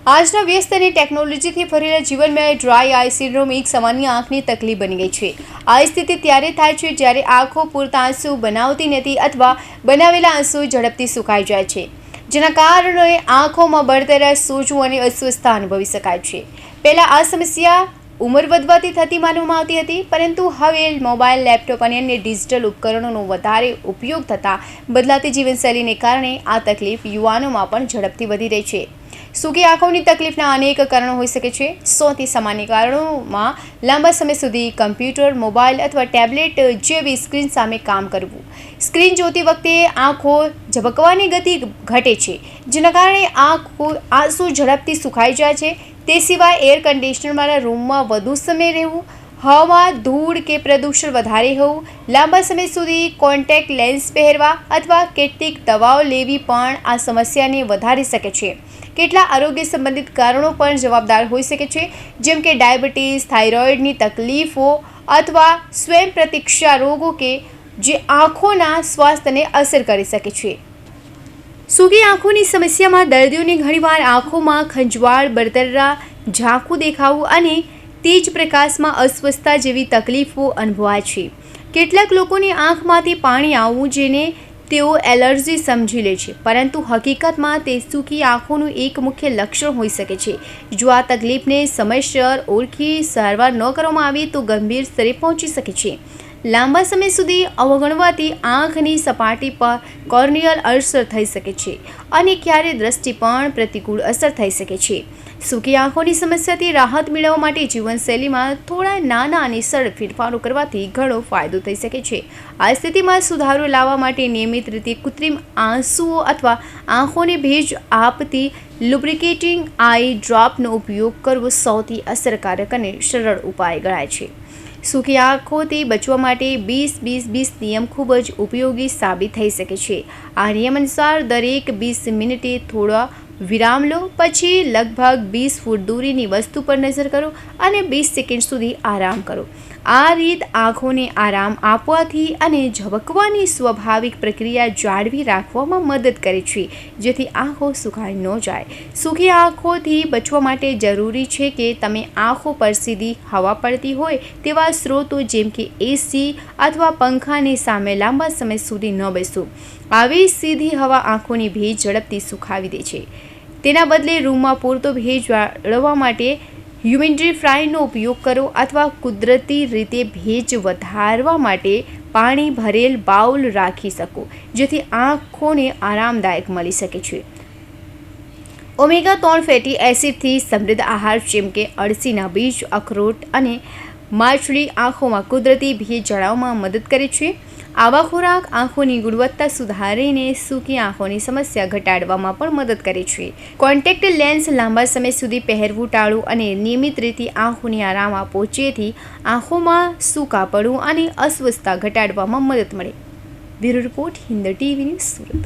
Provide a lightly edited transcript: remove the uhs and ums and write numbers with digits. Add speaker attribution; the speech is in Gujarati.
Speaker 1: આજના વ્યસ્ત અને ટેકનોલોજીથી ભરેલા જીવનમાં ડ્રાય આઈ સિન્ડ્રોમ એક સામાન્ય આંખની તકલીફ બની ગઈ છે। આ સ્થિતિ ત્યારે થાય છે જ્યારે આંખો પૂરતા આંસુ બનાવતી નથી અથવા બનાવેલા આંસુ ઝડપથી સુકાઈ જાય છે, જેના કારણે આંખોમાં બળતરા, સોજવું અને અસ્વસ્થતા અનુભવી શકાય છે। પહેલાં આ સમસ્યા ઉંમર વધવાથી થતી માનવામાં આવતી હતી, પરંતુ હવે મોબાઈલ, લેપટોપ અને અન્ય ડિજિટલ ઉપકરણોનો વધારે ઉપયોગ થતાં બદલાતી જીવનશૈલીને કારણે આ તકલીફ યુવાનોમાં પણ ઝડપથી વધી રહી છે। સૂકી આંખોની તકલીફના અનેક કારણો હોઈ શકે છે। સૌથી સામાન્ય કારણોમાં લાંબા સમય સુધી કમ્પ્યુટર, મોબાઈલ અથવા ટેબ્લેટ જેવી સ્ક્રીન સામે કામ કરવું, સ્ક્રીન જોતી વખતે આંખો ઝબકવાની ગતિ ઘટે છે, જેના કારણે આંસુ ઝડપથી સુકાઈ જાય છે। તે સિવાય એર કન્ડિશનરવાળા રૂમમાં વધુ સમય રહેવું, હવા, ધૂળ કે પ્રદૂષણ વધારે હોવું, લાંબા સમય સુધી કોન્ટેક્ટ લેન્સ પહેરવા અથવા કેટલીક દવાઓ લેવી પણ આ સમસ્યાને વધારી શકે છે। કેટલાક આરોગ્ય સંબંધિત કારણો પણ જવાબદાર હોઈ શકે છે, જેમ કે ડાયાબિટીસ, થાઇરોઇડની તકલીફો અથવા સ્વયં પ્રતિરક્ષા રોગો કે જે આંખોના સ્વાસ્થ્યને અસર કરી શકે છે। સૂકી આંખોની સમસ્યામાં દર્દીઓને ઘણીવાર આંખોમાં ખંજવાળ, બળતરા, ઝાંખું દેખાવું અને તેજ પ્રકાશમાં અસ્વસ્થતા જેવી તકલીફો અનુભવાય છે। કેટલાક લોકોની આંખમાંથી પાણી આવવું, જેને તેઓ એલર્જી સમજી લે છે, પરંતુ હકીકતમાં તે સૂકી આંખોનું એક મુખ્ય લક્ષણ હોઈ શકે છે। જો આ તકલીફને સમયસર ઓળખી સારવાર ન કરવામાં આવે તો ગંભીર સ્તરે પહોંચી શકે છે। લાંબા સમય સુધી અવગણવાથી આંખની સપાટી પર કોર્નિયલ અલ્સર થઈ શકે છે અને ક્યારેક દ્રષ્ટિ પણ પ્રતિકૂળ અસર થઈ શકે છે। સૂકી આંખોની સમસ્યાથી રાહત મેળવવા માટે જીવનશૈલીમાં થોડા નાના અને સરળ ફેરફારો કરવાથી ઘણો ફાયદો થઈ શકે છે। આ સ્થિતિમાં સુધારો લાવવા માટે નિયમિત રીતે કૃત્રિમ આંસુઓ અથવા આંખોને ભેજ આપતી લુબ્રિકેટિંગ આઈ ડ્રોપનો ઉપયોગ કરવો સૌથી અસરકારક અને સરળ ઉપાય ગણાય છે। સૂકી આંખોથી બચવા માટે 20-20-20 નિયમ ખૂબ જ ઉપયોગી સાબિત થઈ શકે છે। આ નિયમ અનુસાર દરેક 20 મિનિટે થોડા વિરામ લો, પછી લગભગ 20 ફૂટ દૂરીની વસ્તુ પર નજર કરો અને 20 સેકન્ડ સુધી આરામ કરો। આ રીત આંખોને આરામ આપવાથી અને ઝબકવાની સ્વાભાવિક પ્રક્રિયા જાળવી રાખવામાં મદદ કરે છે, જેથી આંખો સુકાઈ ન જાય। સૂકી આંખોથી બચવા માટે જરૂરી છે કે તમે આંખો પર સીધી હવા પડતી હોય તેવા સ્ત્રોતો જેમ કે એસી અથવા પંખાની સામે લાંબા સમય સુધી ન બેસો। આવી સીધી હવા આંખોની ભેજ ઝડપથી સુકાવી દે છે। તેના બદલે રૂમમાં પૂરતો ભેજ જાળવવા માટે હ્યુમિડિફાયરનો ઉપયોગ કરો અથવા કુદરતી રીતે ભેજ વધારવા માટે પાણી ભરેલ બાઉલ રાખી શકો, જેથી આંખોને આરામદાયક મળી શકે છે। ઓમેગા-3 ફેટી એસિડથી સમૃદ્ધ આહાર જેમ કે અળસીના બીજ, અખરોટ અને માછલી આંખોમાં કુદરતી ભેજ જાળવવામાં મદદ કરે છે। આવા ખોરાક આંખોની ગુણવત્તા સુધારીને સૂકી આંખોની સમસ્યા ઘટાડવામાં પણ મદદ કરે છે। કોન્ટેક્ટ લેન્સ લાંબા સમય સુધી પહેરવું ટાળો અને નિયમિત રીતે આંખોને આરામ આપો, જેથી આંખોમાં સૂકાપણું અને અસ્વસ્થતા ઘટાડવામાં મદદ મળે। Bureau report, Hind TV news, Surat.